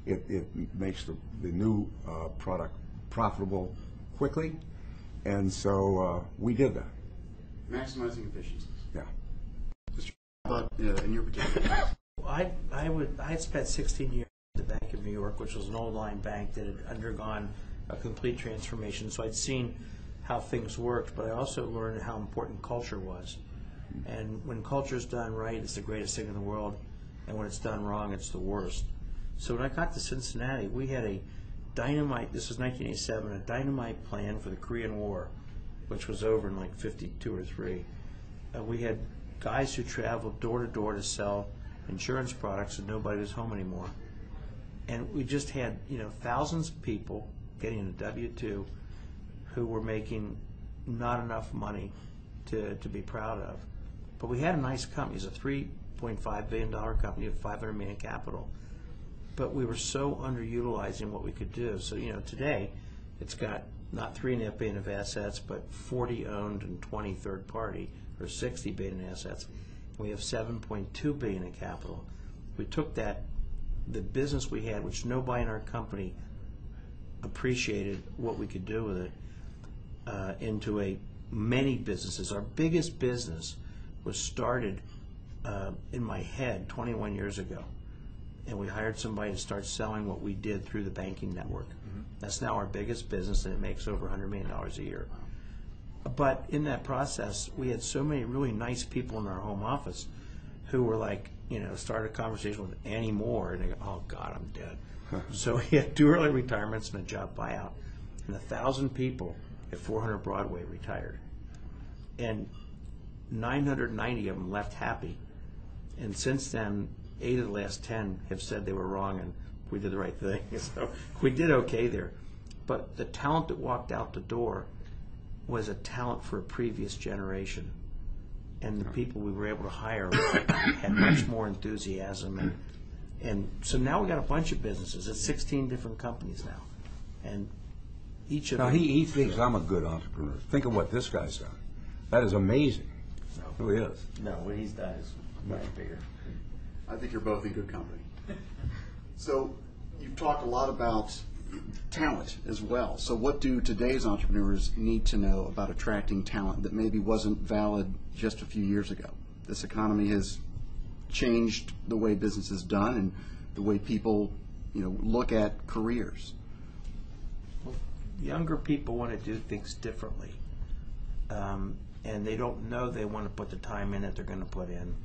it makes the new product profitable quickly, and so we did that. Maximizing efficiencies. Yeah. But in your particular case, I had spent 16 years at the Bank of New York, which was an old line bank that had undergone a complete transformation. So I'd seen how things worked, but I also learned how important culture was. And when culture's done right, it's the greatest thing in the world, and when it's done wrong, it's the worst. So when I got to Cincinnati, we had a dynamite, this was 1987, a dynamite plan for the Korean War, which was over in like 52 or 3. We had guys who traveled door to door to sell insurance products, and nobody was home anymore. And we just had, thousands of people getting a W-2 who were making not enough money to be proud of. But we had a nice company. It's a $3.5 billion company with $500 million capital. But we were so underutilizing what we could do. So, today it's got not $3.5 billion of assets, but 40 owned and 20 third party, or $60 billion in assets. We have $7.2 billion in capital. We took the business we had, which nobody in our company appreciated what we could do with it, into many businesses. Our biggest business was started in my head 21 years ago. And we hired somebody to start selling what we did through the banking network. Mm-hmm. That's now our biggest business, and it makes over $100 million a year. But in that process, we had so many really nice people in our home office who were like, started a conversation with Annie Moore, and they go, oh God, I'm dead. So he had 2 early retirements and a job buyout. And 1,000 people at 400 Broadway retired. And 990 of them left happy. And since then, 8 of the last 10 have said they were wrong and we did the right thing. So we did okay there. But the talent that walked out the door was a talent for a previous generation. And the people we were able to hire had much more enthusiasm. And so now we got a bunch of businesses. It's 16 different companies now. And each of them... Now, he thinks I'm a good entrepreneur. Think of what this guy's done. That is amazing. It really is. No, what he's done is much bigger. I think you're both in good company. So you've talked a lot about talent as well. So what do today's entrepreneurs need to know about attracting talent that maybe wasn't valid just a few years ago? This economy has changed the way business is done and the way people, look at careers. Well, younger people want to do things differently. And they don't know they want to put the time in that they're going to put in.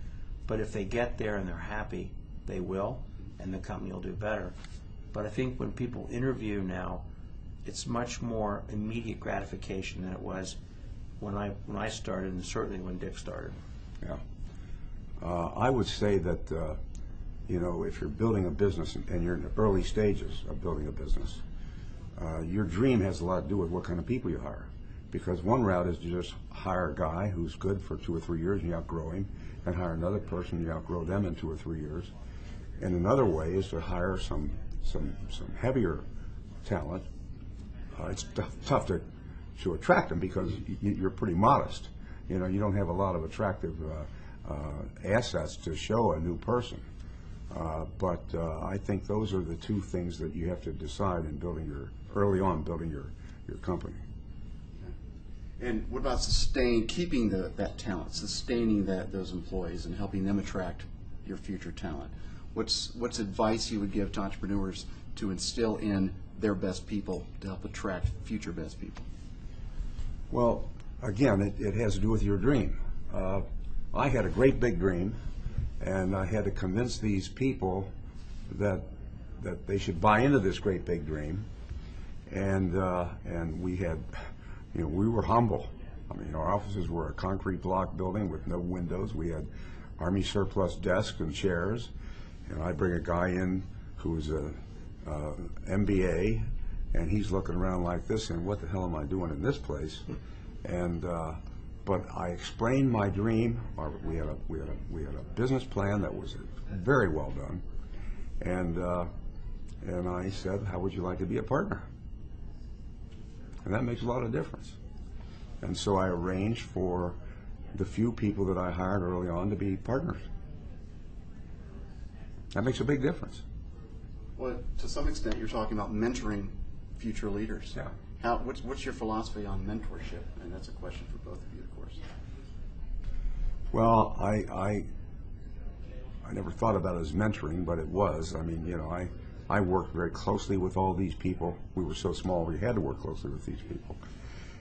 But if they get there and they're happy, they will, and the company will do better. But I think when people interview now, it's much more immediate gratification than it was when I started, and certainly when Dick started. Yeah. I would say that, if you're building a business and you're in the early stages of building a business, your dream has a lot to do with what kind of people you hire. Because one route is to just hire a guy who's good for 2 or 3 years and you outgrow him, and hire another person and you outgrow them in 2 or 3 years. And another way is to hire some heavier talent. It's tough to attract them because you're pretty modest. You don't have a lot of attractive assets to show a new person. But I think those are the 2 things that you have to decide in early on building your company. And what about keeping that talent, sustaining those employees and helping them attract your future talent? What's advice you would give to entrepreneurs to instill in their best people to help attract future best people? Well, again, it has to do with your dream. I had a great big dream, and I had to convince these people that they should buy into this great big dream, and we had. We were humble. I mean, our offices were a concrete block building with no windows. We had Army surplus desks and chairs. And I bring a guy in who's a MBA, and he's looking around like this, and what the hell am I doing in this place? And but I explained my dream. We had a business plan that was very well done, and I said, how would you like to be a partner? And that makes a lot of difference. And so I arranged for the few people that I hired early on to be partners. That makes a big difference. Well, to some extent, you're talking about mentoring future leaders. Yeah. What's your philosophy on mentorship? And that's a question for both of you, of course. Well, I never thought about it as mentoring, but it was. I mean, you know, I worked very closely with all these people. We were so small, we had to work closely with these people.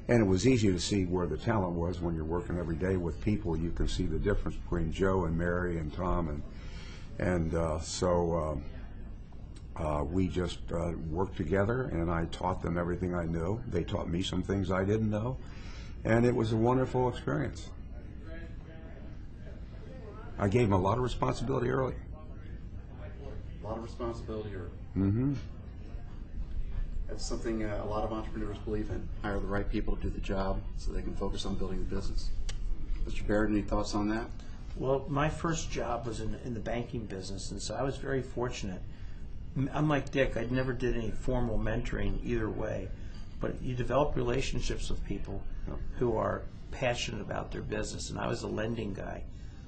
And it was easy to see where the talent was when you're working every day with people. You can see the difference between Joe and Mary and Tom, so we just worked together, and I taught them everything I knew. They taught me some things I didn't know, and it was a wonderful experience. I gave them a lot of responsibility early. A lot of responsibility early. Mm-hmm. That's something a lot of entrepreneurs believe in. Hire the right people to do the job so they can focus on building the business. Mr. Barrett, any thoughts on that? Well, my first job was in the banking business, and so I was very fortunate. Unlike Dick, I never did any formal mentoring either way, but you develop relationships with people who are passionate about their business, and I was a lending guy.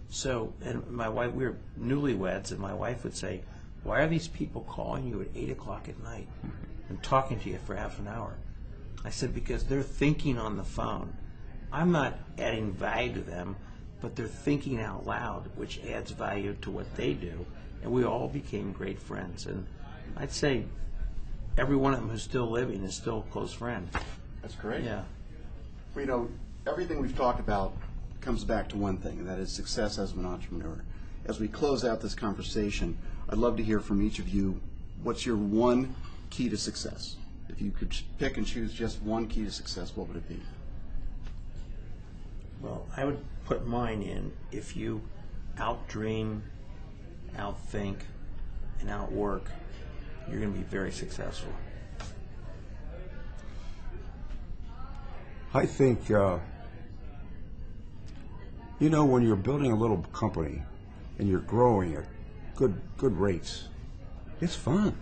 So, and my wife, we were newlyweds, and my wife would say, "Why are these people calling you at 8 o'clock at night and talking to you for half an hour?" I said, "Because they're thinking on the phone. I'm not adding value to them, but they're thinking out loud, which adds value to what they do." And we all became great friends. And I'd say every one of them who's still living is still a close friend. That's great. Yeah. Well, you know, everything we've talked about comes back to one thing, and that is success as an entrepreneur. As we close out this conversation, I'd love to hear from each of you, what's your one key to success? If you could pick and choose just one key to success, what would it be? Well, I would put mine in: if you outdream, outthink, and outwork, you're going to be very successful. I think, you know, when you're building a little company and you're growing at good rates, it's fun.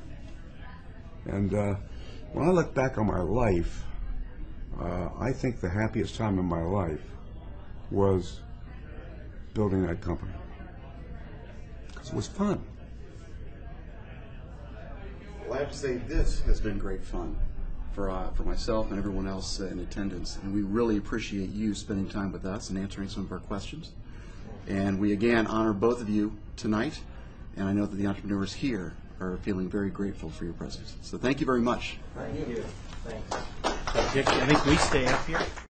And when I look back on my life, I think the happiest time in my life was building that company, because it was fun. Well, I have to say this has been great fun for myself and everyone else in attendance, and we really appreciate you spending time with us and answering some of our questions. And we again honor both of you tonight, and I know that the entrepreneurs here are feeling very grateful for your presence. So thank you very much. Thank you. Thanks. So, Dick, I think we stay up here.